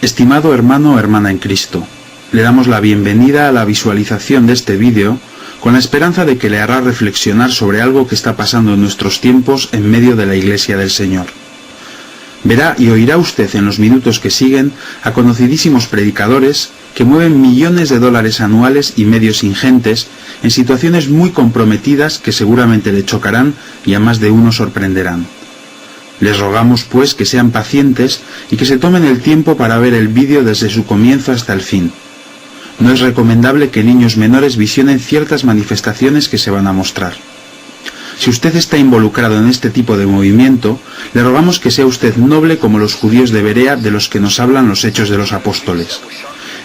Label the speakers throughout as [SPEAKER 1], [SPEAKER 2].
[SPEAKER 1] Estimado hermano o hermana en Cristo, le damos la bienvenida a la visualización de este vídeo con la esperanza de que le hará reflexionar sobre algo que está pasando en nuestros tiempos en medio de la Iglesia del Señor. Verá y oirá usted en los minutos que siguen a conocidísimos predicadores que mueven millones de dólares anuales y medios ingentes en situaciones muy comprometidas que seguramente le chocarán y a más de uno sorprenderán. Les rogamos, pues, que sean pacientes y que se tomen el tiempo para ver el vídeo desde su comienzo hasta el fin. No es recomendable que niños menores visionen ciertas manifestaciones que se van a mostrar. Si usted está involucrado en este tipo de movimiento, le rogamos que sea usted noble como los judíos de Berea de los que nos hablan los Hechos de los Apóstoles.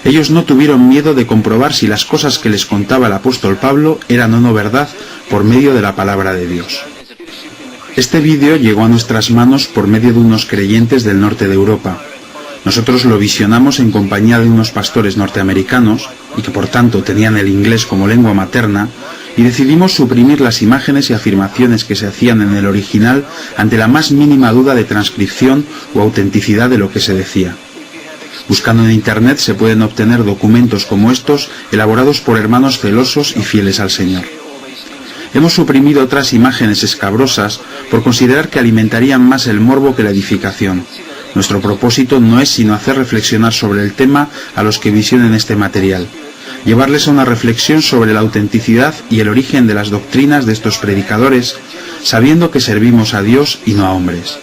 [SPEAKER 1] Ellos no tuvieron miedo de comprobar si las cosas que les contaba el apóstol Pablo eran o no verdad por medio de la palabra de Dios. Este vídeo llegó a nuestras manos por medio de unos creyentes del norte de Europa. Nosotros lo visionamos en compañía de unos pastores norteamericanos, y que por tanto tenían el inglés como lengua materna, y decidimos suprimir las imágenes y afirmaciones que se hacían en el original ante la más mínima duda de transcripción o autenticidad de lo que se decía. Buscando en Internet se pueden obtener documentos como estos elaborados por hermanos celosos y fieles al Señor. Hemos suprimido otras imágenes escabrosas por considerar que alimentarían más el morbo que la edificación. Nuestro propósito no es sino hacer reflexionar sobre el tema a los que visionen este material, llevarles a una reflexión sobre la autenticidad y el origen de las doctrinas de estos predicadores, sabiendo que servimos a Dios y no a hombres.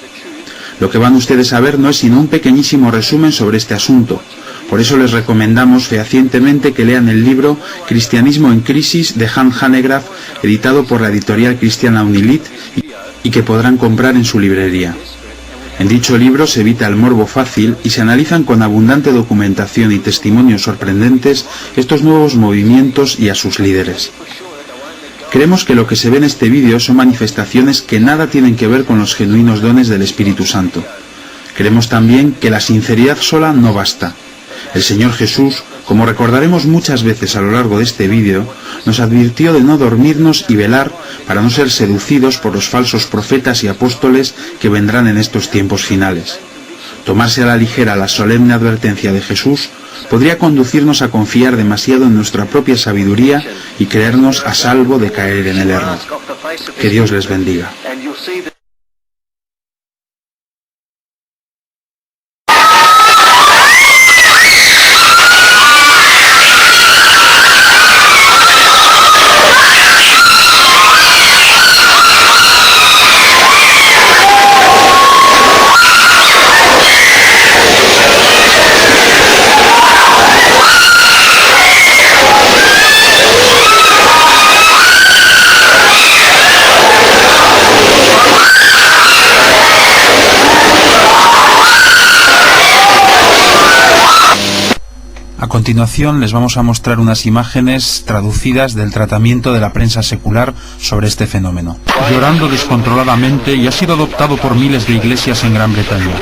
[SPEAKER 1] Lo que van ustedes a ver no es sino un pequeñísimo resumen sobre este asunto. Por eso les recomendamos fehacientemente que lean el libro Cristianismo en Crisis de Han Hanegraaff, editado por la editorial cristiana Unilit y que podrán comprar en su librería. En dicho libro se evita el morbo fácil y se analizan con abundante documentación y testimonios sorprendentes estos nuevos movimientos y a sus líderes. Creemos que lo que se ve en este vídeo son manifestaciones que nada tienen que ver con los genuinos dones del Espíritu Santo. Creemos también que la sinceridad sola no basta. El Señor Jesús, como recordaremos muchas veces a lo largo de este vídeo, nos advirtió de no dormirnos y velar para no ser seducidos por los falsos profetas y apóstoles que vendrán en estos tiempos finales. Tomarse a la ligera la solemne advertencia de Jesús podría conducirnos a confiar demasiado en nuestra propia sabiduría y creernos a salvo de caer en el error. Que Dios les bendiga.
[SPEAKER 2] A continuación les vamos a mostrar unas imágenes traducidas del tratamiento de la prensa secular sobre este fenómeno. Llorando descontroladamente y ha sido adoptado por miles de iglesias en Gran Bretaña.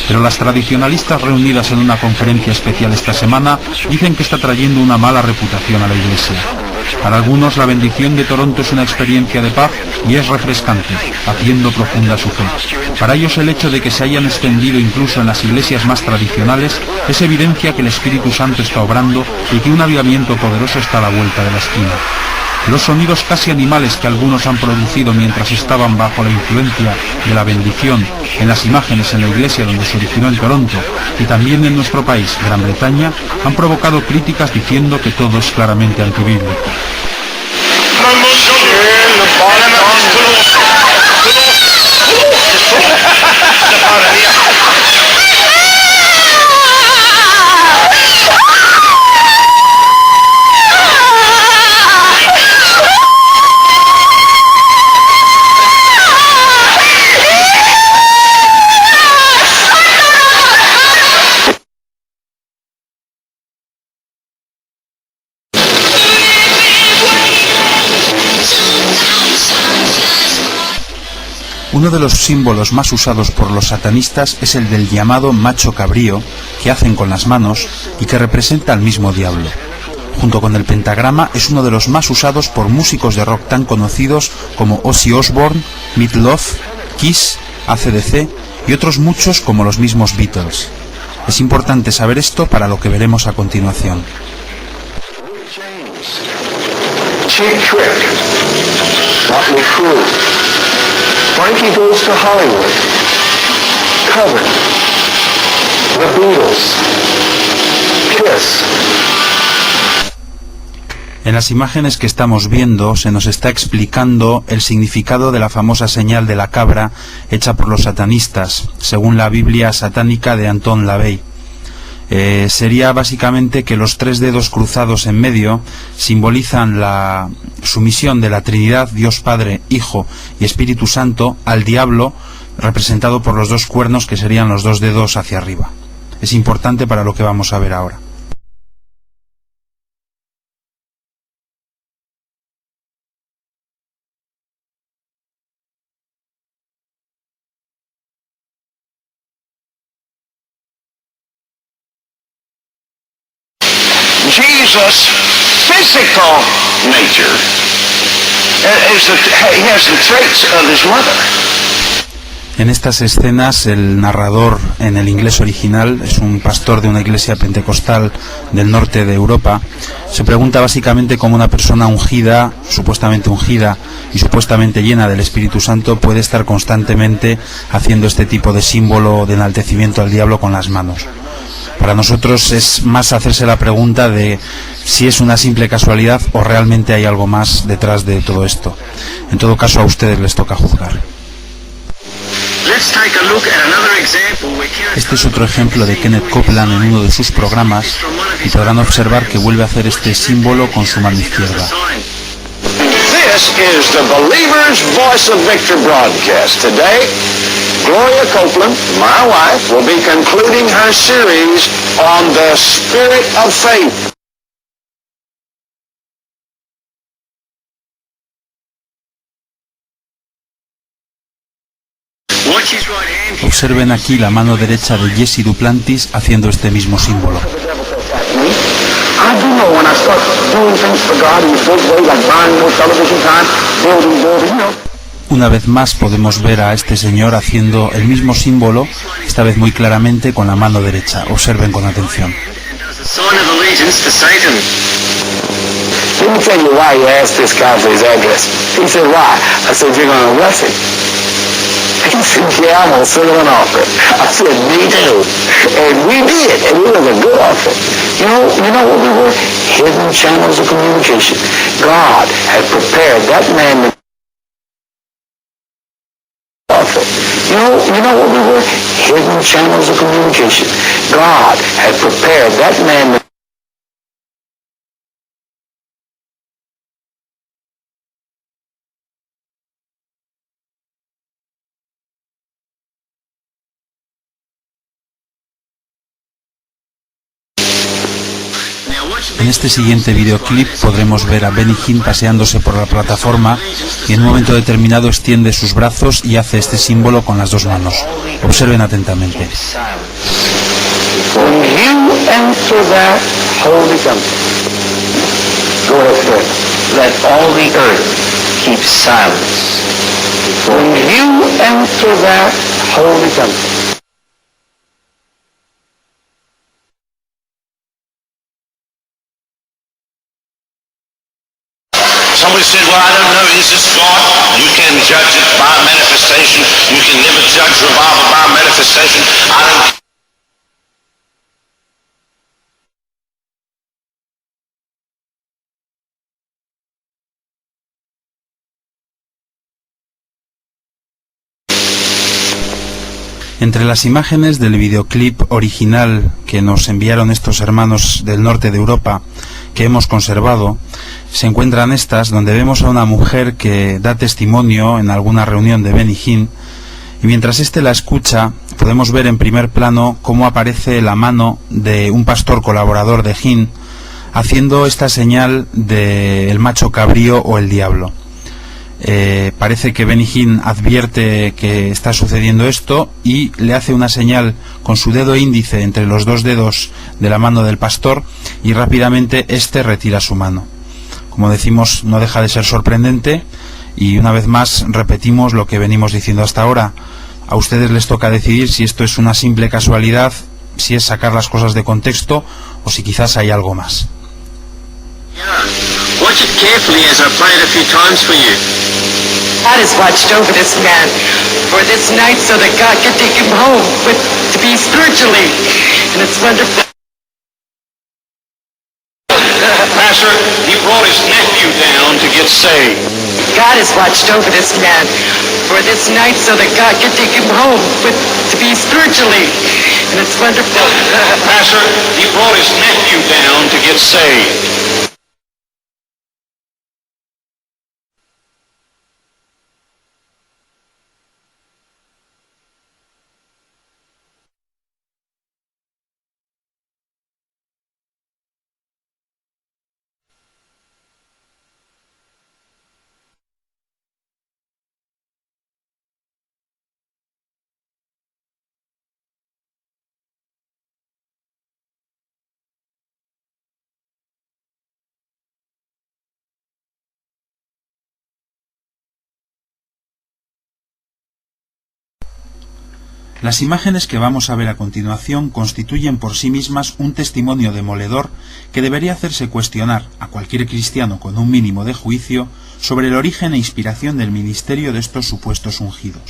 [SPEAKER 2] Pero las tradicionalistas reunidas en una conferencia especial esta semana dicen que está trayendo una mala reputación a la iglesia. Para algunos la bendición de Toronto es una experiencia de paz y es refrescante, haciendo profunda su fe. Para ellos el hecho de que se hayan extendido incluso en las iglesias más tradicionales es evidencia que el Espíritu Santo está obrando y que un avivamiento poderoso está a la vuelta de la esquina. Los sonidos casi animales que algunos han producido mientras estaban bajo la influencia de la bendición en las imágenes en la iglesia donde se originó en Toronto y también en nuestro país, Gran Bretaña, han provocado críticas diciendo que todo es claramente antibíblico. Uno de los símbolos más usados por los satanistas es el del llamado macho cabrío, que hacen con las manos y que representa al mismo diablo. Junto con el pentagrama es uno de los más usados por músicos de rock tan conocidos como Ozzy Osbourne, Meat Loaf, Kiss, AC/DC y otros muchos como los mismos Beatles. Es importante saber esto para lo que veremos a continuación.
[SPEAKER 3] Cheap Trick, Motley Crue, Frankie Goes to Hollywood, Coven, The Beatles, Kiss.
[SPEAKER 2] En las imágenes que estamos viendo se nos está explicando el significado de la famosa señal de la cabra hecha por los satanistas, según la Biblia satánica de Anton LaVey. Sería básicamente que los tres dedos cruzados en medio simbolizan la sumisión de la Trinidad, Dios Padre, Hijo y Espíritu Santo, al diablo, representado por los dos cuernos que serían los dos dedos hacia arriba. Es importante para lo que vamos a ver ahora.
[SPEAKER 3] Jesus' physical nature he has the traits of his mother.
[SPEAKER 2] En estas escenas el narrador en el inglés original es un pastor de una iglesia pentecostal del norte de Europa. Se pregunta básicamente cómo una persona ungida y supuestamente llena del Espíritu Santo puede estar constantemente haciendo este tipo de símbolo de enaltecimiento al diablo con las manos. Para nosotros es más hacerse la pregunta de si es una simple casualidad o realmente hay algo más detrás de todo esto. En todo caso, a ustedes les toca juzgar. Este es otro ejemplo de Kenneth Copeland en uno de sus programas y podrán observar que vuelve a hacer este símbolo con su mano izquierda.
[SPEAKER 3] This is the Believer's Voice of Victor broadcast. Today, Gloria Copeland, my wife, will be concluding her series on the Spirit of Faith.
[SPEAKER 2] Observen aquí la mano derecha de Jesse Duplantis haciendo este mismo símbolo. Una vez más podemos ver a este señor haciendo el mismo símbolo, esta vez muy claramente con la mano derecha. Observen con atención.
[SPEAKER 3] Let me tell you why you asked this guy for his address. He said, why? I said, you're going to bless him. He said, yeah, I'm going to send him an offering. I said, me too. And we did, and it was a good offering. You know what we were? Hidden channels of communication. God had prepared that man. You know what we were? Hidden channels of communication. God had prepared that man.
[SPEAKER 2] En este siguiente videoclip podremos ver a Benny Hinn paseándose por la plataforma y en un momento determinado extiende sus brazos y hace este símbolo con las dos manos. Observen atentamente.
[SPEAKER 3] Somebody said, well, I don't know, is this God? You can judge it by manifestation. You can never judge revival by manifestation. I don't...
[SPEAKER 2] Entre las imágenes del videoclip original que nos enviaron estos hermanos del norte de Europa, que hemos conservado, se encuentran estas donde vemos a una mujer que da testimonio en alguna reunión de Benny Hinn, y mientras éste la escucha podemos ver en primer plano cómo aparece la mano de un pastor colaborador de Hinn haciendo esta señal del macho cabrío o el diablo. Parece que Benny Hinn advierte que está sucediendo esto y le hace una señal con su dedo índice entre los dos dedos de la mano del pastor y rápidamente éste retira su mano. Como decimos, no deja de ser sorprendente y una vez más repetimos lo que venimos diciendo hasta ahora. A ustedes les toca decidir si esto es una simple casualidad, si es sacar las cosas de contexto o si quizás hay algo más.
[SPEAKER 4] Watch it carefully as I play it a few times for you.
[SPEAKER 5] God has watched over this man for this night so that God can take him home to be spiritually. And it's wonderful.
[SPEAKER 4] Pastor, he brought his nephew down to get saved.
[SPEAKER 5] God has watched over this man for this night so that God can take him home to be spiritually. And it's wonderful.
[SPEAKER 4] Pastor, he brought his nephew down to get saved.
[SPEAKER 2] Las imágenes que vamos a ver a continuación constituyen por sí mismas un testimonio demoledor que debería hacerse cuestionar a cualquier cristiano con un mínimo de juicio sobre el origen e inspiración del ministerio de estos supuestos ungidos.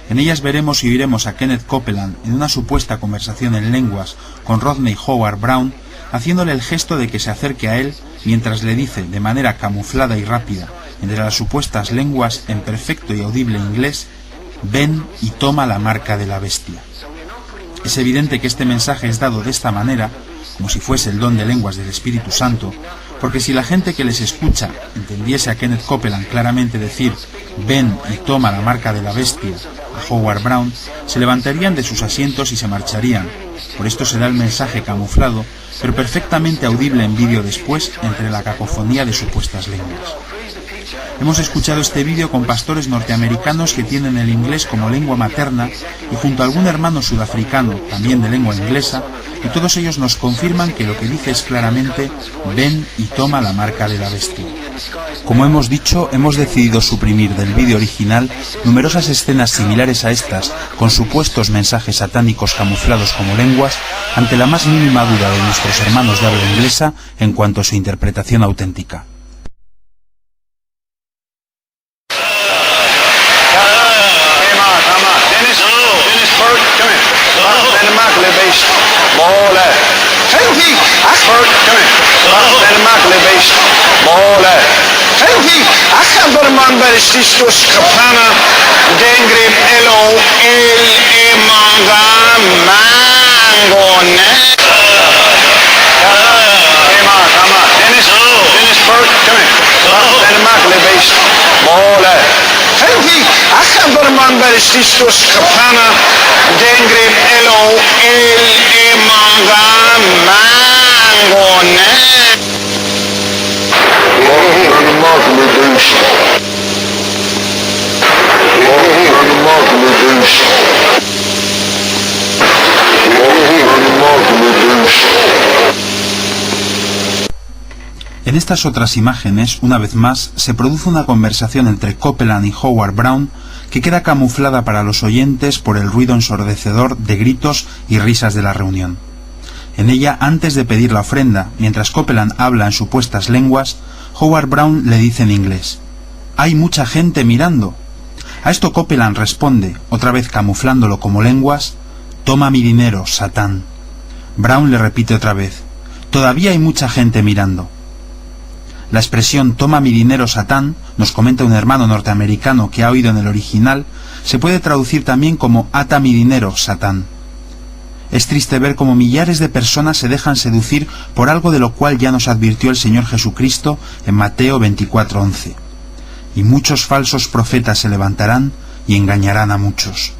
[SPEAKER 2] En ellas veremos y oiremos a Kenneth Copeland en una supuesta conversación en lenguas con Rodney Howard Brown, haciéndole el gesto de que se acerque a él mientras le dice de manera camuflada y rápida, entre las supuestas lenguas en perfecto y audible inglés: ven y toma la marca de la bestia. Es evidente que este mensaje es dado de esta manera, como si fuese el don de lenguas del Espíritu Santo, porque si la gente que les escucha entendiese a Kenneth Copeland claramente decir ven y toma la marca de la bestia a Howard Brown, se levantarían de sus asientos y se marcharían. Por esto se da el mensaje camuflado, pero perfectamente audible en vídeo después entre la cacofonía de supuestas lenguas. Hemos escuchado este vídeo con pastores norteamericanos que tienen el inglés como lengua materna y junto a algún hermano sudafricano, también de lengua inglesa, y todos ellos nos confirman que lo que dice es claramente ven y toma la marca de la bestia. Como hemos dicho, hemos decidido suprimir del vídeo original numerosas escenas similares a estas, con supuestos mensajes satánicos camuflados como lenguas, ante la más mínima duda de nuestros hermanos de habla inglesa en cuanto a su interpretación auténtica. En estas otras imágenes, una vez más, se produce una conversación entre Copeland y Howard Brown que queda camuflada para los oyentes por el ruido ensordecedor de gritos y risas de la reunión. En ella, antes de pedir la ofrenda, mientras Copeland habla en supuestas lenguas, Howard Brown le dice en inglés: «Hay mucha gente mirando». A esto Copeland responde, otra vez camuflándolo como lenguas: «Toma mi dinero, Satán». Brown le repite otra vez: «Todavía hay mucha gente mirando». La expresión «toma mi dinero, Satán», nos comenta un hermano norteamericano que ha oído en el original, se puede traducir también como «ata mi dinero, Satán». Es triste ver cómo millares de personas se dejan seducir por algo de lo cual ya nos advirtió el Señor Jesucristo en Mateo 24:11. Y muchos falsos profetas se levantarán y engañarán a muchos.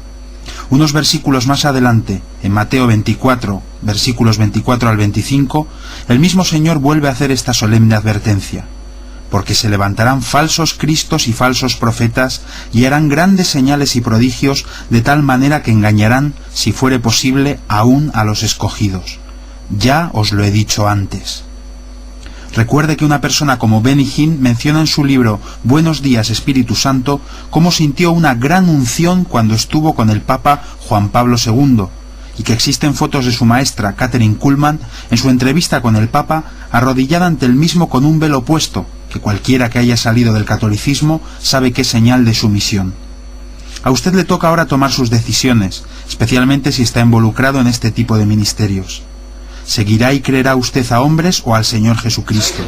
[SPEAKER 2] Unos versículos más adelante, en Mateo 24, versículos 24 al 25, el mismo Señor vuelve a hacer esta solemne advertencia: porque se levantarán falsos cristos y falsos profetas, y harán grandes señales y prodigios, de tal manera que engañarán, si fuere posible, aún a los escogidos. Ya os lo he dicho antes. Recuerde que una persona como Benny Hinn menciona en su libro Buenos días, Espíritu Santo, cómo sintió una gran unción cuando estuvo con el Papa Juan Pablo II, y que existen fotos de su maestra, Kathryn Kuhlman, en su entrevista con el Papa, arrodillada ante el mismo con un velo puesto, que cualquiera que haya salido del catolicismo sabe que es señal de sumisión. A usted le toca ahora tomar sus decisiones, especialmente si está involucrado en este tipo de ministerios. ¿Seguirá y creerá usted a hombres o al Señor Jesucristo?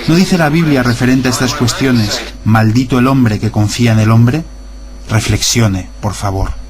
[SPEAKER 2] ¿No dice la Biblia referente a estas cuestiones, maldito el hombre que confía en el hombre? Reflexione, por favor.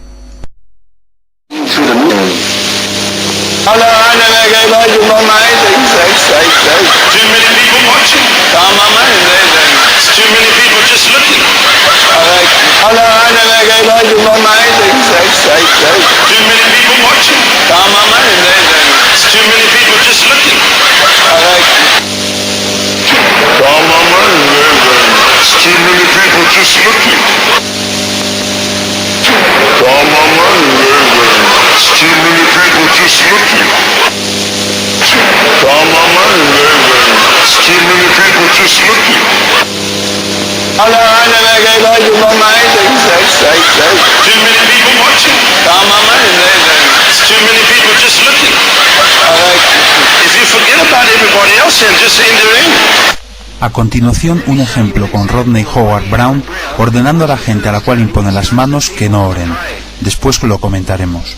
[SPEAKER 2] A continuación, un ejemplo con Rodney Howard Brown ordenando a la gente a la cual impone las manos que no oren. Después lo comentaremos.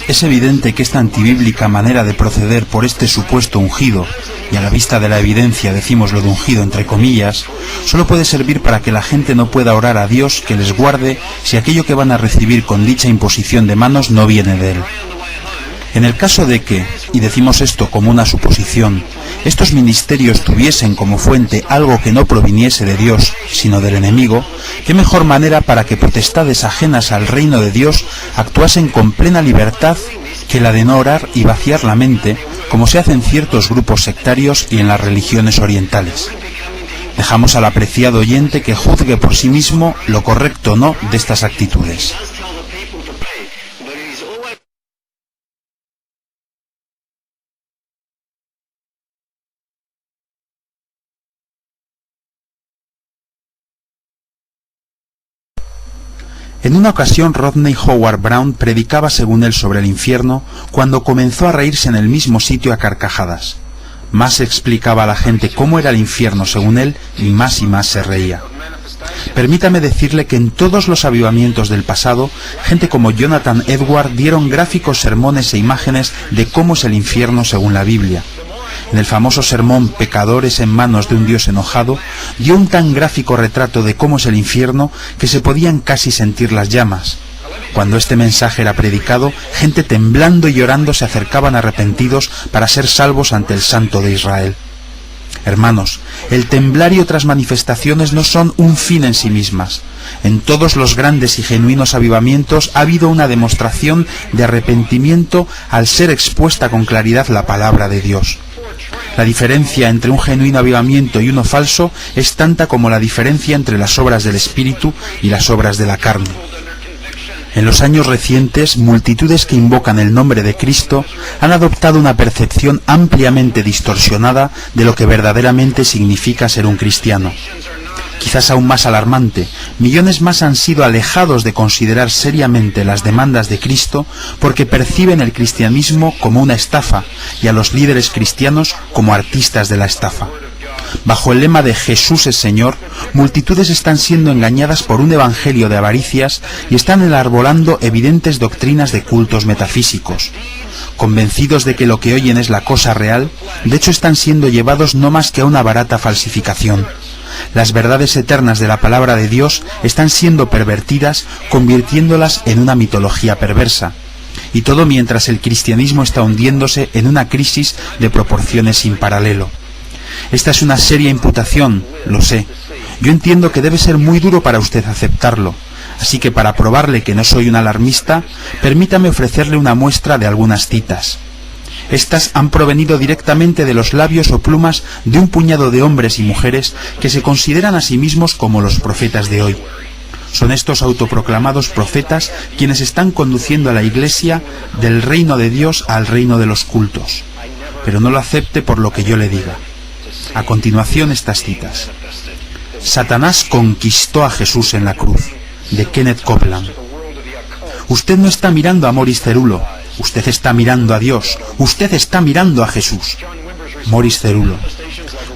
[SPEAKER 2] Es evidente que esta antibíblica manera de proceder por este supuesto ungido, y a la vista de la evidencia decimos lo de ungido entre comillas, solo puede servir para que la gente no pueda orar a Dios que les guarde si aquello que van a recibir con dicha imposición de manos no viene de Él. En el caso de que, y decimos esto como una suposición, estos ministerios tuviesen como fuente algo que no proviniese de Dios, sino del enemigo, qué mejor manera para que potestades ajenas al reino de Dios actuasen con plena libertad que la de no orar y vaciar la mente, como se hace en ciertos grupos sectarios y en las religiones orientales. Dejamos al apreciado oyente que juzgue por sí mismo lo correcto o no de estas actitudes. En una ocasión Rodney Howard Brown predicaba según él sobre el infierno cuando comenzó a reírse en el mismo sitio a carcajadas. Más explicaba a la gente cómo era el infierno según él y más se reía. Permítame decirle que en todos los avivamientos del pasado, gente como Jonathan Edwards dieron gráficos sermones e imágenes de cómo es el infierno según la Biblia. En el famoso sermón Pecadores en manos de un Dios enojado, dio un tan gráfico retrato de cómo es el infierno que se podían casi sentir las llamas. Cuando este mensaje era predicado, gente temblando y llorando se acercaban arrepentidos para ser salvos ante el Santo de Israel. Hermanos, el temblar y otras manifestaciones no son un fin en sí mismas. En todos los grandes y genuinos avivamientos ha habido una demostración de arrepentimiento al ser expuesta con claridad la palabra de Dios. La diferencia entre un genuino avivamiento y uno falso es tanta como la diferencia entre las obras del Espíritu y las obras de la carne. En los años recientes, multitudes que invocan el nombre de Cristo han adoptado una percepción ampliamente distorsionada de lo que verdaderamente significa ser un cristiano. Quizás aún más alarmante, millones más han sido alejados de considerar seriamente las demandas de Cristo porque perciben el cristianismo como una estafa y a los líderes cristianos como artistas de la estafa. Bajo el lema de Jesús es Señor, multitudes están siendo engañadas por un evangelio de avaricias y están enarbolando evidentes doctrinas de cultos metafísicos. Convencidos de que lo que oyen es la cosa real, de hecho están siendo llevados no más que a una barata falsificación. Las verdades eternas de la palabra de Dios están siendo pervertidas, convirtiéndolas en una mitología perversa. Y todo mientras el cristianismo está hundiéndose en una crisis de proporciones sin paralelo. Esta es una seria imputación, lo sé. Yo entiendo que debe ser muy duro para usted aceptarlo. Así que para probarle que no soy un alarmista, permítame ofrecerle una muestra de algunas citas. Estas han provenido directamente de los labios o plumas de un puñado de hombres y mujeres que se consideran a sí mismos como los profetas de hoy. Son estos autoproclamados profetas quienes están conduciendo a la Iglesia del reino de Dios al reino de los cultos. Pero no lo acepte por lo que yo le diga. A continuación estas citas. Satanás conquistó a Jesús en la cruz, de Kenneth Copeland. Usted no está mirando a Morris Cerullo, usted está mirando a Dios, usted está mirando a Jesús. Morris Cerullo.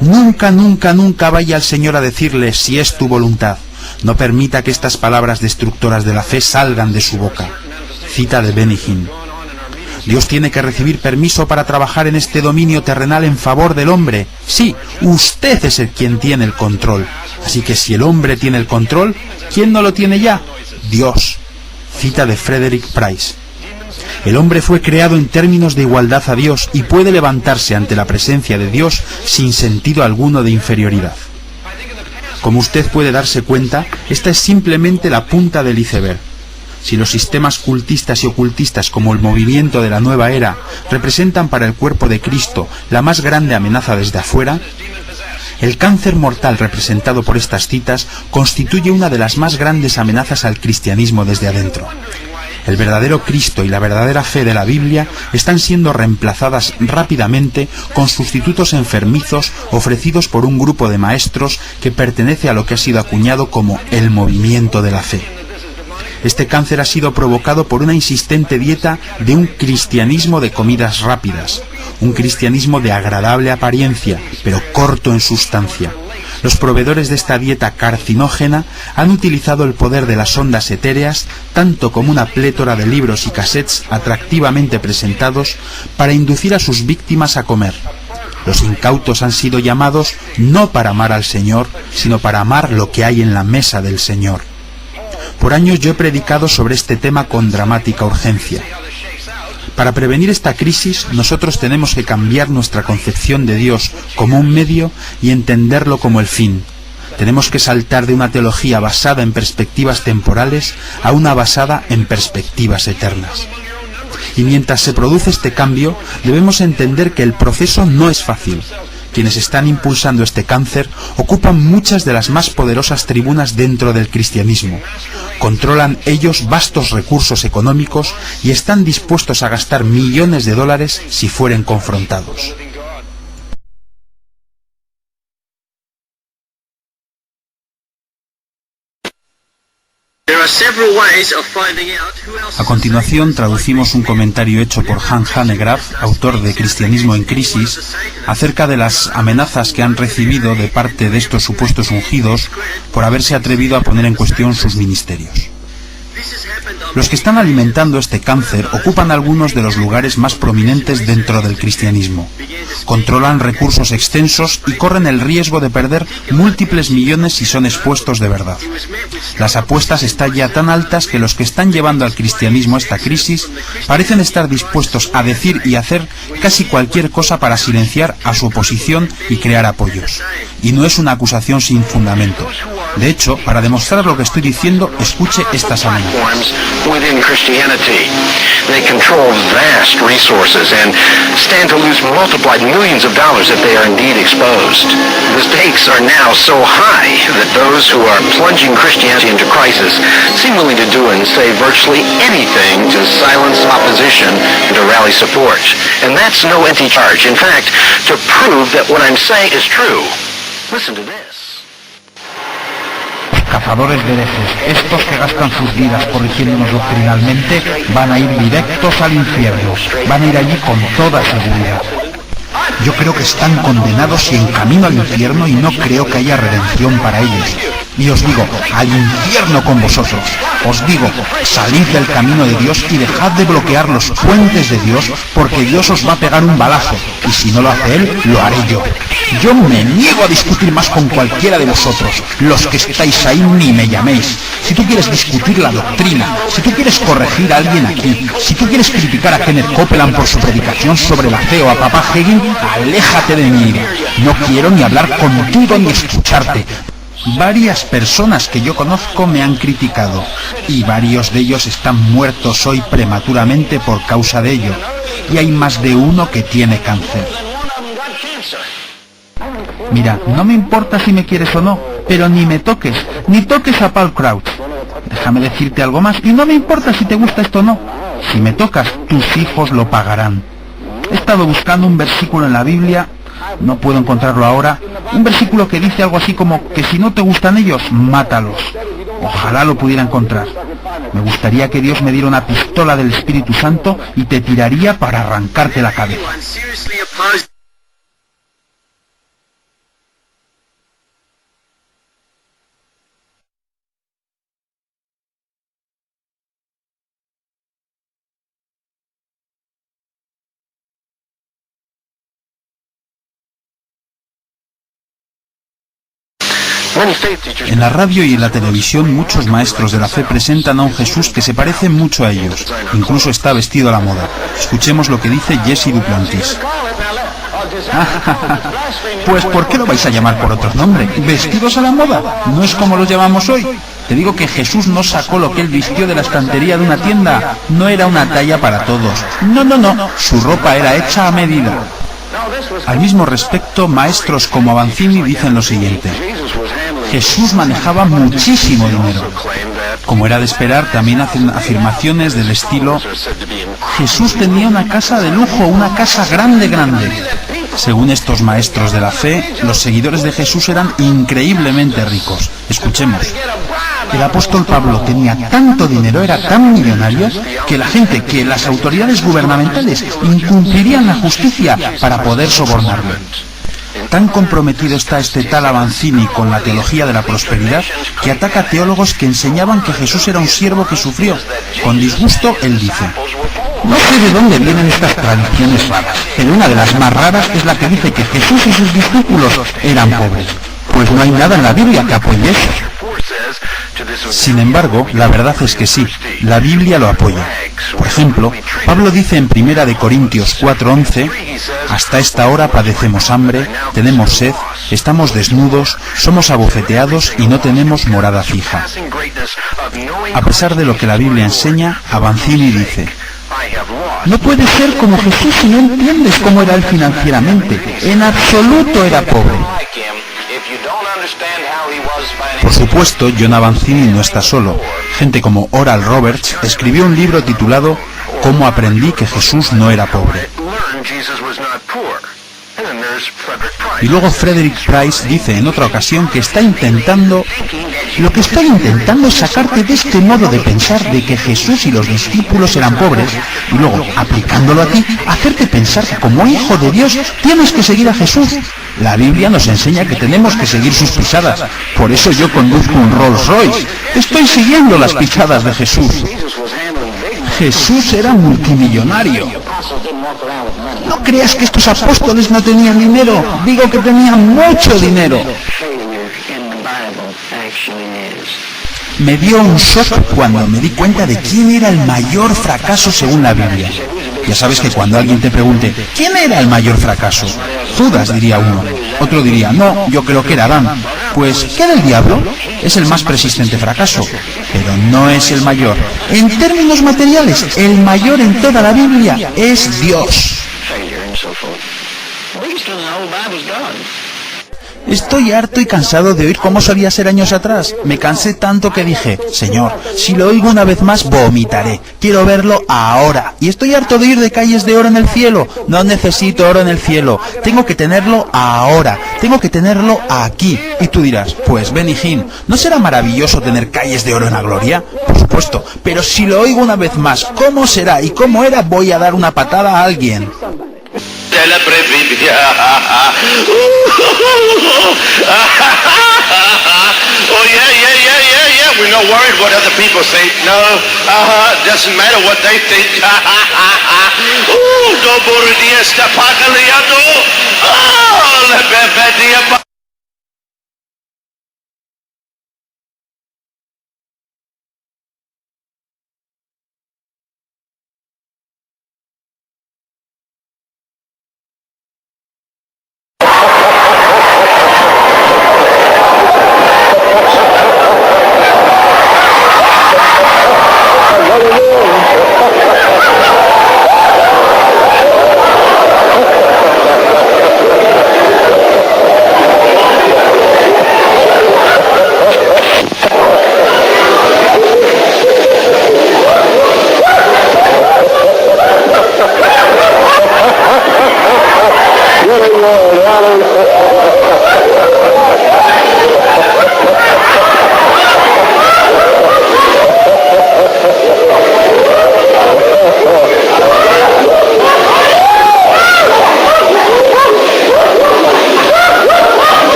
[SPEAKER 2] Nunca, nunca, nunca vaya al Señor a decirle si es tu voluntad. No permita que estas palabras destructoras de la fe salgan de su boca. Cita de Benny Hinn. Dios tiene que recibir permiso para trabajar en este dominio terrenal en favor del hombre. Sí, usted es el quien tiene el control. Así que si el hombre tiene el control, ¿quién no lo tiene ya? Dios. Cita de Frederick Price. El hombre fue creado en términos de igualdad a Dios y puede levantarse ante la presencia de Dios sin sentido alguno de inferioridad. Como usted puede darse cuenta, esta es simplemente la punta del iceberg. Si los sistemas cultistas y ocultistas como el movimiento de la nueva era representan para el cuerpo de Cristo la más grande amenaza desde afuera, el cáncer mortal representado por estas citas constituye una de las más grandes amenazas al cristianismo desde adentro. El verdadero Cristo y la verdadera fe de la Biblia están siendo reemplazadas rápidamente con sustitutos enfermizos ofrecidos por un grupo de maestros que pertenece a lo que ha sido acuñado como el movimiento de la fe. Este cáncer ha sido provocado por una insistente dieta de un cristianismo de comidas rápidas, un cristianismo de agradable apariencia, pero corto en sustancia. Los proveedores de esta dieta carcinógena han utilizado el poder de las ondas etéreas, tanto como una plétora de libros y cassettes atractivamente presentados, para inducir a sus víctimas a comer. Los incautos han sido llamados no para amar al Señor, sino para amar lo que hay en la mesa del Señor. Por años yo he predicado sobre este tema con dramática urgencia. Para prevenir esta crisis, nosotros tenemos que cambiar nuestra concepción de Dios como un medio y entenderlo como el fin. Tenemos que saltar de una teología basada en perspectivas temporales a una basada en perspectivas eternas. Y mientras se produce este cambio, debemos entender que el proceso no es fácil. Quienes están impulsando este cáncer ocupan muchas de las más poderosas tribunas dentro del cristianismo. Controlan ellos vastos recursos económicos y están dispuestos a gastar millones de dólares si fueren confrontados. A continuación traducimos un comentario hecho por Hans Hanegraaff, autor de Cristianismo en Crisis, acerca de las amenazas que han recibido de parte de estos supuestos ungidos por haberse atrevido a poner en cuestión sus ministerios. Los que están alimentando este cáncer ocupan algunos de los lugares más prominentes dentro del cristianismo. Controlan recursos extensos y corren el riesgo de perder múltiples millones si son expuestos de verdad. Las apuestas están ya tan altas que los que están llevando al cristianismo esta crisis parecen estar dispuestos a decir y hacer casi cualquier cosa para silenciar a su oposición y crear apoyos. Y no es una acusación sin fundamento. De hecho, para demostrar lo que estoy diciendo, escuche estas amenazas.
[SPEAKER 3] Within Christianity, they control vast resources and stand to lose multiplied millions of dollars if they are indeed exposed. The stakes are now so high that those who are plunging Christianity into crisis seem willing to do and say virtually anything to silence opposition and to rally support. And that's no empty charge. In fact, to prove that what I'm saying is true, listen to this.
[SPEAKER 2] Cazadores de herejes, estos que gastan sus vidas corrigiéndonos doctrinalmente, van a ir directos al infierno, van a ir allí con toda seguridad. Yo creo que están condenados y en camino al infierno y no creo que haya redención para ellos. Y os digo, al infierno con vosotros. Os digo, salid del camino de Dios y dejad de bloquear los puentes de Dios, porque Dios os va a pegar un balazo, y si no lo hace Él, lo haré yo. Yo me niego a discutir más con cualquiera de vosotros. Los que estáis ahí ni me llaméis. Si tú quieres discutir la doctrina, si tú quieres corregir a alguien aquí, si tú quieres criticar a Kenneth Copeland por su predicación sobre la fe o a Papá Hagin, aléjate de mi ira. No quiero ni hablar contigo ni escucharte. Varias personas que yo conozco me han criticado y varios de ellos están muertos hoy prematuramente por causa de ello. y hay más de uno que tiene cáncer. Mira, no me importa si me quieres o no, pero ni me toques, ni toques a Paul Crouch. Déjame decirte algo más, y no me importa si te gusta esto o no. Si me tocas, tus hijos lo pagarán. He estado buscando un versículo en la Biblia, no puedo encontrarlo ahora, un versículo que dice algo así como que si no te gustan ellos, mátalos. Ojalá lo pudiera encontrar. Me gustaría que Dios me diera una pistola del Espíritu Santo y te tiraría para arrancarte la cabeza. En la radio y en la televisión muchos maestros de la fe presentan a un Jesús que se parece mucho a ellos, incluso está vestido a la moda. Escuchemos lo que dice Jesse Duplantis. Pues ¿por qué lo vais a llamar por otro nombre? ¿Vestidos a la moda? ¿No es como los llamamos hoy? Te digo que Jesús no sacó lo que él vistió de la estantería de una tienda. No era una talla para todos. No. Su ropa era hecha a medida. Al mismo respecto, maestros como Avanzini dicen lo siguiente. Jesús manejaba muchísimo dinero. Como era de esperar, también hacen afirmaciones del estilo: Jesús tenía una casa de lujo, una casa grande. Según estos maestros de la fe, los seguidores de Jesús eran increíblemente ricos. Escuchemos. El apóstol Pablo tenía tanto dinero, era tan millonario, que la gente, que las autoridades gubernamentales incumplirían la justicia para poder sobornarlo. Tan comprometido está este tal Avanzini con la teología de la prosperidad que ataca a teólogos que enseñaban que Jesús era un siervo que sufrió. Con disgusto, él dice: no sé de dónde vienen estas tradiciones raras, pero una de las más raras es la que dice que Jesús y sus discípulos eran pobres. Pues no hay nada en la Biblia que apoye eso. Sin embargo, la verdad es que sí, la Biblia lo apoya. Por ejemplo, Pablo dice en 1 Corintios 4:11, hasta esta hora padecemos hambre, tenemos sed, estamos desnudos, somos abofeteados y no tenemos morada fija. A pesar de lo que la Biblia enseña, Avanzini dice: no puedes ser como Jesús si no entiendes cómo era él financieramente. En absoluto era pobre. Por supuesto, John Avanzini no está solo. Gente como Oral Roberts escribió un libro titulado ¿Cómo aprendí que Jesús no era pobre? Y luego Frederick Price dice en otra ocasión que lo que estoy intentando es sacarte de este modo de pensar de que Jesús y los discípulos eran pobres, y luego, aplicándolo a ti, hacerte pensar que como hijo de Dios tienes que seguir a Jesús. La Biblia nos enseña que tenemos que seguir sus pisadas. Por eso yo conduzco un Rolls Royce. Estoy siguiendo las pisadas de Jesús. Jesús era multimillonario. No creas que estos apóstoles no tenían dinero. Digo que tenían mucho dinero. Me dio un shock cuando me di cuenta de quién era el mayor fracaso según la Biblia. Ya sabes que cuando alguien te pregunte ¿quién era el mayor fracaso? Judas, diría uno. Otro diría, no, yo creo que era Adán. Pues, ¿qué del diablo? Es el más persistente fracaso, pero no es el mayor. En términos materiales, el mayor en toda la Biblia es Dios. Estoy harto y cansado de oír cómo solía ser años atrás. Me cansé tanto que dije, Señor, si lo oigo una vez más, vomitaré. Quiero verlo ahora. Y estoy harto de ir de calles de oro en el cielo. No necesito oro en el cielo. Tengo que tenerlo ahora. Tengo que tenerlo aquí. Y tú dirás, pues Benny Hinn, ¿no será maravilloso tener calles de oro en la gloria? Por supuesto. Pero si lo oigo una vez más, ¿cómo será y cómo era? Voy a dar una patada a alguien.
[SPEAKER 4] De la previa. Oh yeah. We're not worried what other people say. No, doesn't matter what they think. Do bordia sta pagaliando. Le bevedia.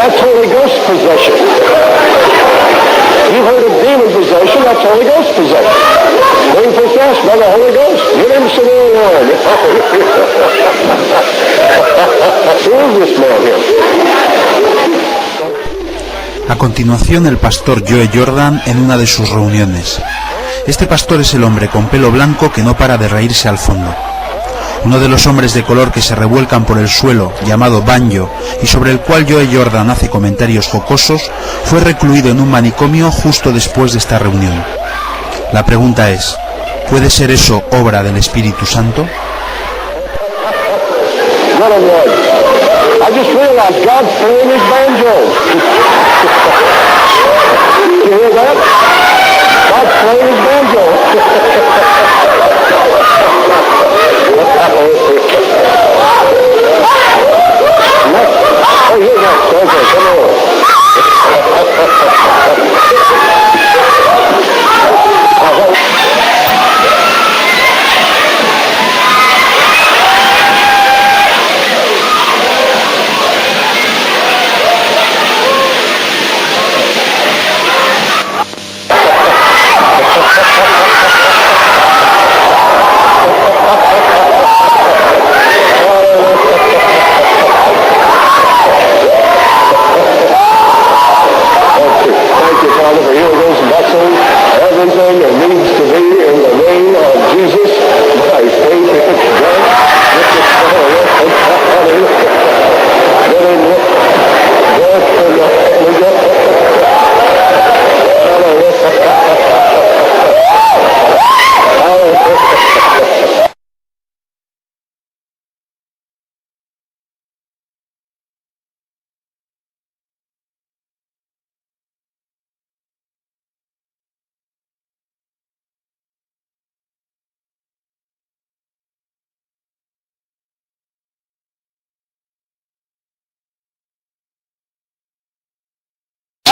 [SPEAKER 3] That's Holy Ghost possession. You've heard of demon possession, that's Holy Ghost possession. Being possessed by the Holy Ghost. Give him some more wine. Who is this man here?
[SPEAKER 2] A continuación, el pastor Joe Jordan en una de sus reuniones. Este pastor es el hombre con pelo blanco que no para de reírse al fondo. Uno de los hombres de color que se revuelcan por el suelo, llamado Banjo, y sobre el cual Joe Jordan hace comentarios jocosos, fue recluido en un manicomio justo después de esta reunión. La pregunta es, ¿puede ser eso obra del Espíritu Santo?
[SPEAKER 3] I just realized God's playing his banjo. You hear that? God's playing his banjo. Oh, you're not. Okay, come on.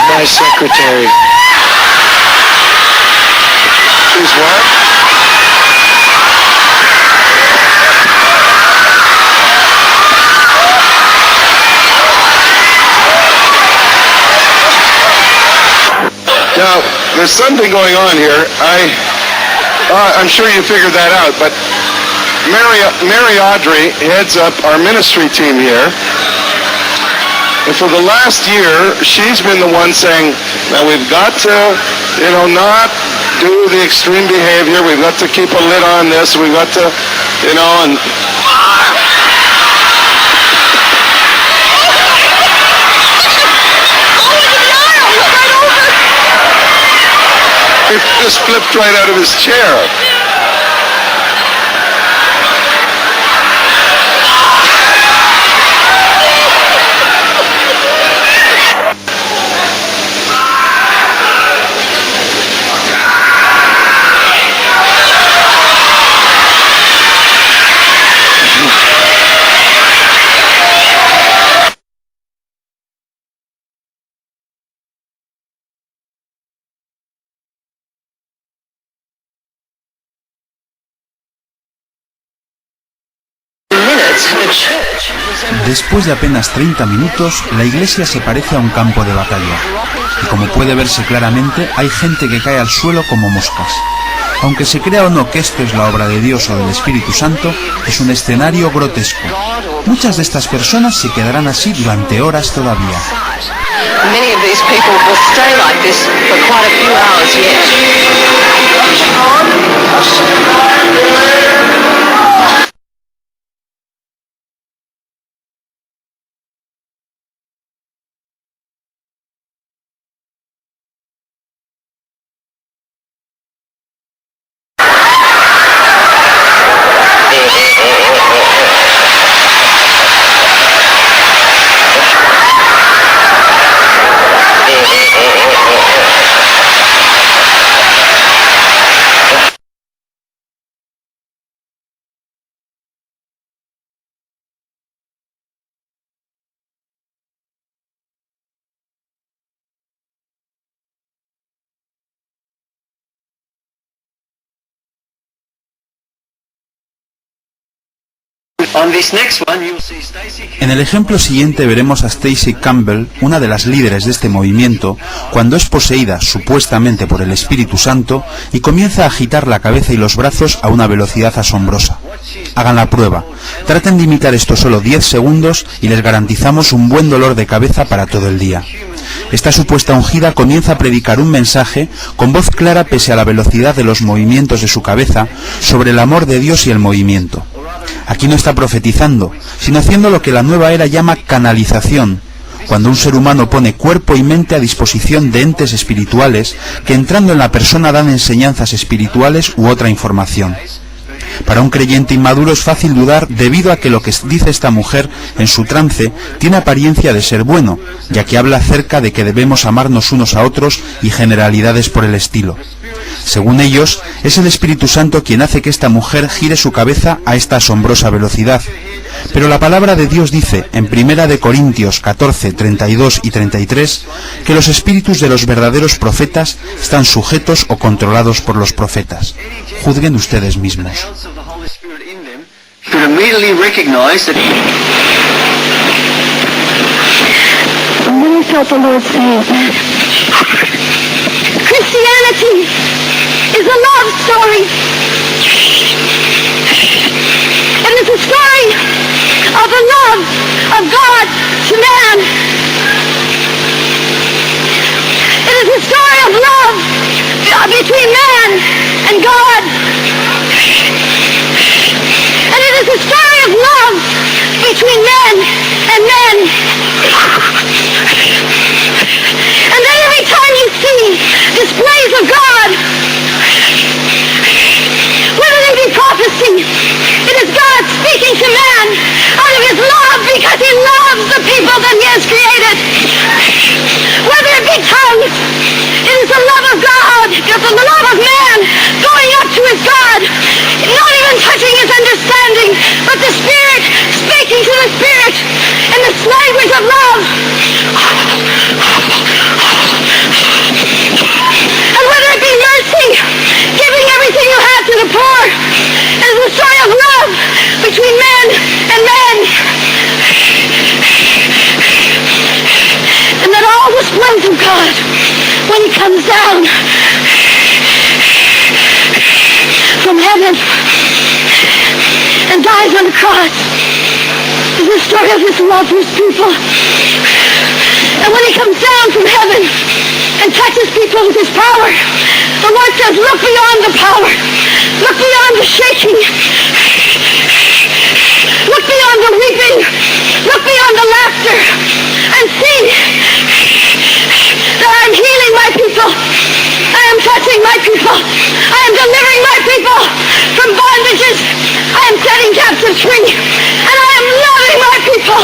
[SPEAKER 6] My secretary. She's what?
[SPEAKER 4] Now, there's something going on here. I'm sure you figured that out, but Mary Audrey heads up our ministry team here. And for the last year, she's been the one saying, now we've got to, not do the extreme behavior. We've got to keep a lid on this. We've got to, and... He just flipped right out of his chair.
[SPEAKER 2] Después de apenas 30 minutos, la iglesia se parece a un campo de batalla. Y como puede verse claramente, hay gente que cae al suelo como moscas. Aunque se crea o no que esto es la obra de Dios o del Espíritu Santo, es un escenario grotesco. Muchas de estas personas se quedarán así durante horas todavía.
[SPEAKER 5] Many of these people will stay like this for quite a few hours yet.
[SPEAKER 2] En el ejemplo siguiente veremos a Stacy Campbell, una de las líderes de este movimiento, cuando es poseída supuestamente por el Espíritu Santo y comienza a agitar la cabeza y los brazos a una velocidad asombrosa. Hagan la prueba, traten de imitar esto solo 10 segundos y les garantizamos un buen dolor de cabeza para todo el día. Esta supuesta ungida comienza a predicar un mensaje con voz clara pese a la velocidad de los movimientos de su cabeza sobre el amor de Dios y el movimiento. Aquí no está profetizando, sino haciendo lo que la nueva era llama canalización, cuando un ser humano pone cuerpo y mente a disposición de entes espirituales que entrando en la persona dan enseñanzas espirituales u otra información. Para un creyente inmaduro es fácil dudar debido a que lo que dice esta mujer en su trance tiene apariencia de ser bueno, ya que habla acerca de que debemos amarnos unos a otros y generalidades por el estilo. Según ellos, es el Espíritu Santo quien hace que esta mujer gire su cabeza a esta asombrosa velocidad. Pero la palabra de Dios dice, en 1 Corintios 14, 32 y 33, que los espíritus de los verdaderos profetas están sujetos o controlados por los profetas. Juzguen ustedes mismos.
[SPEAKER 7] Christianity is a love story. It is a story of the love of God to man. It is a story of love between man and God. And it is a story of love between men and men. And then every time you see displays of God, whether they be prophecy, it is God speaking to man out of his love because he loves the people that he has created. Whether it be tongues, it is the love of God, because the love of man going up to his God, not even touching his understanding, but the Spirit speaking to the Spirit in this language of love. And whether it be mercy, giving everything you have to the poor, it is a story of love between men and men. And that all displays of God, when he comes down from heaven and dies on the cross, is the story of his love for his people. And when he comes down from heaven and touches people with his power, the Lord says, look beyond the power, look beyond the shaking, look beyond the weeping, look beyond the laughter, and see that I'm healing my people, I am touching my people, I am delivering my people from bondages, I am setting captives free, and I am loving my people.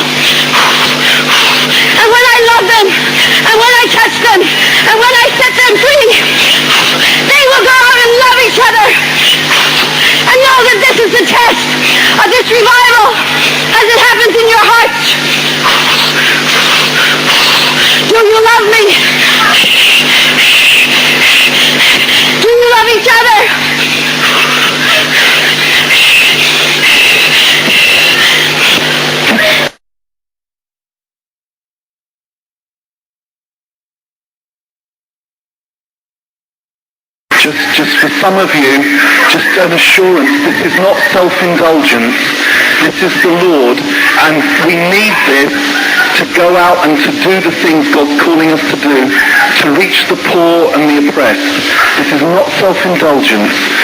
[SPEAKER 7] And when I love them, and when I touch them, and when I set them free, they will go out and love each other. And know that this is the test of this revival as it happens in your hearts. Do you love me? Do you love each other?
[SPEAKER 3] Just for some of you, just an assurance, this is not self-indulgence, this is the Lord, and we need this to go out and to do the things God's calling us to do, to reach the poor and the oppressed. This is not self-indulgence.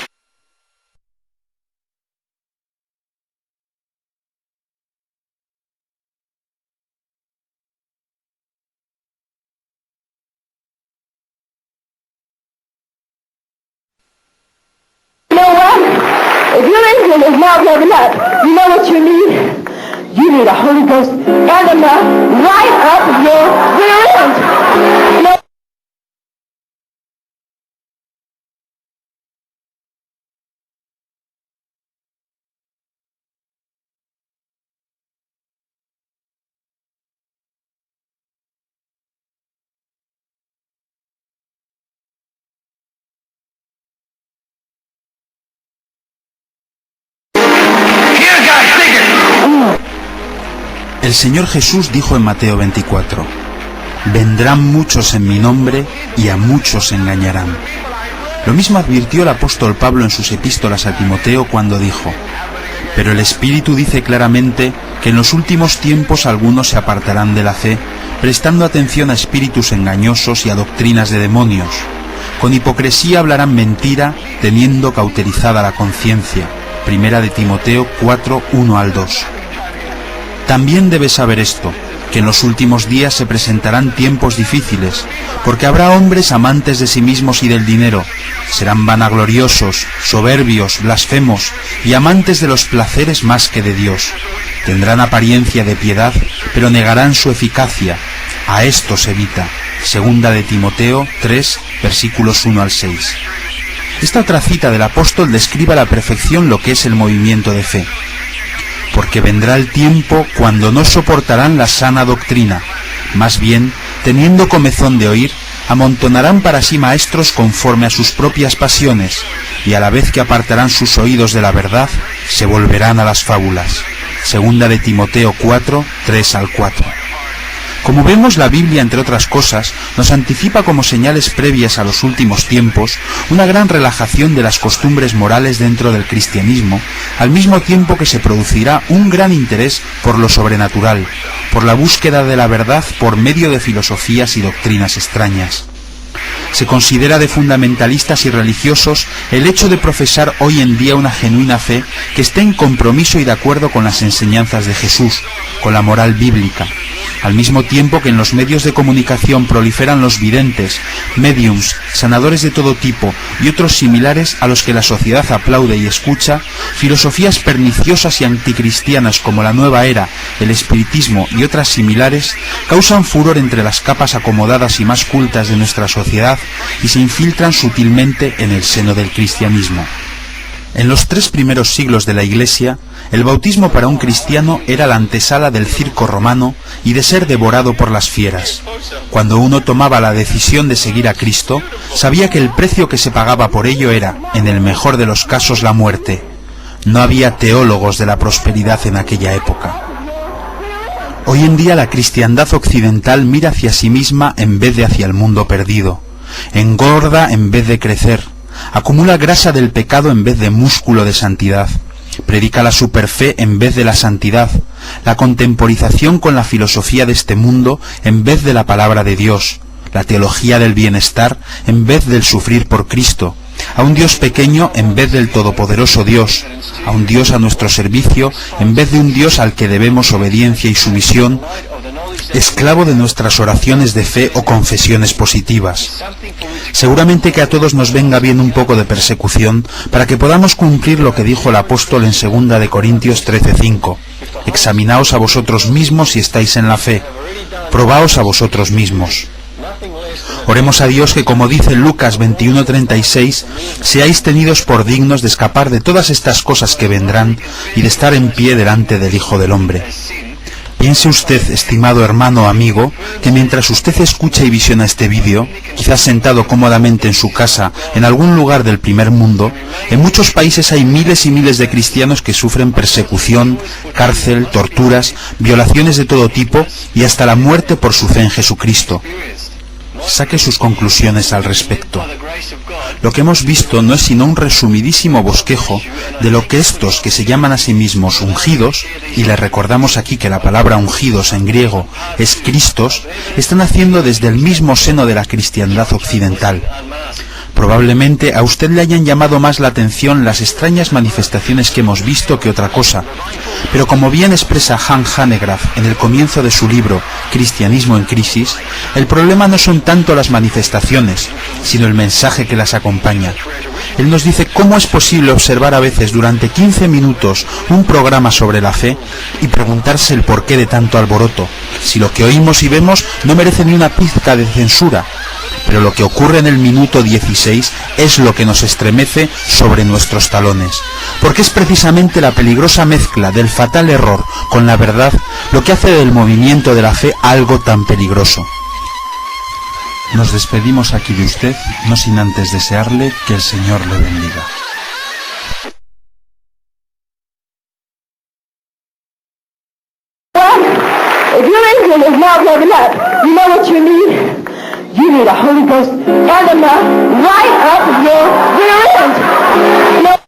[SPEAKER 7] If your engine is not revving up, you know what you need? You need a Holy Ghost enema right up your rear end. You know,
[SPEAKER 3] Here, guys, take it!
[SPEAKER 2] El Señor Jesús dijo en Mateo 24: vendrán muchos en mi nombre y a muchos engañarán. Lo mismo advirtió el apóstol Pablo en sus epístolas a Timoteo cuando dijo: pero el Espíritu dice claramente que en los últimos tiempos algunos se apartarán de la fe, prestando atención a espíritus engañosos y a doctrinas de demonios. Con hipocresía hablarán mentira, teniendo cauterizada la conciencia. Primera de Timoteo 4, 1 al 2. También debes saber esto, que en los últimos días se presentarán tiempos difíciles, porque habrá hombres amantes de sí mismos y del dinero, serán vanagloriosos, soberbios, blasfemos y amantes de los placeres más que de Dios. Tendrán apariencia de piedad, pero negarán su eficacia. A estos evita. Segunda de Timoteo 3, versículos 1 al 6. Esta otra cita del apóstol describe a la perfección lo que es el movimiento de fe. Porque vendrá el tiempo cuando no soportarán la sana doctrina, más bien, teniendo comezón de oír, amontonarán para sí maestros conforme a sus propias pasiones, y a la vez que apartarán sus oídos de la verdad, se volverán a las fábulas. Segunda de Timoteo 4, 3 al 4. Como vemos, la Biblia, entre otras cosas, nos anticipa como señales previas a los últimos tiempos una gran relajación de las costumbres morales dentro del cristianismo, al mismo tiempo que se producirá un gran interés por lo sobrenatural, por la búsqueda de la verdad por medio de filosofías y doctrinas extrañas. Se considera de fundamentalistas y religiosos el hecho de profesar hoy en día una genuina fe que esté en compromiso y de acuerdo con las enseñanzas de Jesús, con la moral bíblica, al mismo tiempo que en los medios de comunicación proliferan los videntes, médiums, sanadores de todo tipo y otros similares a los que la sociedad aplaude y escucha. Filosofías perniciosas y anticristianas como la nueva era, el espiritismo y otras similares causan furor entre las capas acomodadas y más cultas de nuestra sociedad y se infiltran sutilmente en el seno del cristianismo. En los 3 primeros siglos de la Iglesia, el bautismo para un cristiano era la antesala del circo romano y de ser devorado por las fieras. Cuando uno tomaba la decisión de seguir a Cristo, sabía que el precio que se pagaba por ello era, en el mejor de los casos, la muerte. No había teólogos de la prosperidad en aquella época. Hoy en día la cristiandad occidental mira hacia sí misma en vez de hacia el mundo perdido. Engorda en vez de crecer. Acumula grasa del pecado en vez de músculo de santidad. Predica la superfe en vez de la santidad, la contemporización con la filosofía de este mundo en vez de la palabra de Dios, la teología del bienestar en vez del sufrir por Cristo, a un Dios pequeño en vez del todopoderoso Dios, a un Dios a nuestro servicio en vez de un Dios al que debemos obediencia y sumisión, esclavo de nuestras oraciones de fe o confesiones positivas. Seguramente que a todos nos venga bien un poco de persecución para que podamos cumplir lo que dijo el apóstol en 2 de Corintios 13:5. Examinaos a vosotros mismos si estáis en la fe. Probaos a vosotros mismos. Oremos a Dios que, como dice Lucas 21:36, seáis tenidos por dignos de escapar de todas estas cosas que vendrán y de estar en pie delante del Hijo del Hombre. Piense usted, estimado hermano o amigo, que mientras usted escucha y visiona este vídeo, quizás sentado cómodamente en su casa, en algún lugar del primer mundo, en muchos países hay miles y miles de cristianos que sufren persecución, cárcel, torturas, violaciones de todo tipo y hasta la muerte por su fe en Jesucristo. Saque sus conclusiones al respecto. Lo que hemos visto no es sino un resumidísimo bosquejo de lo que estos que se llaman a sí mismos ungidos, y les recordamos aquí que la palabra ungidos en griego es Cristos, están haciendo desde el mismo seno de la cristiandad occidental. Probablemente a usted le hayan llamado más la atención las extrañas manifestaciones que hemos visto que otra cosa, pero como bien expresa Han Hanegraaff en el comienzo de su libro Cristianismo en Crisis, el problema no son tanto las manifestaciones, sino el mensaje que las acompaña. Él nos dice cómo es posible observar a veces durante 15 minutos un programa sobre la fe y preguntarse el porqué de tanto alboroto, si lo que oímos y vemos no merece ni una pizca de censura. Pero lo que ocurre en el minuto 16 es lo que nos estremece sobre nuestros talones, porque es precisamente la peligrosa mezcla del fatal error con la verdad lo que hace del movimiento de la fe algo tan peligroso. Nos despedimos aquí de usted, no sin antes desearle que el Señor le bendiga.
[SPEAKER 7] giving up. You know what you need? You need a Holy Ghost enema right up your rear end. You know,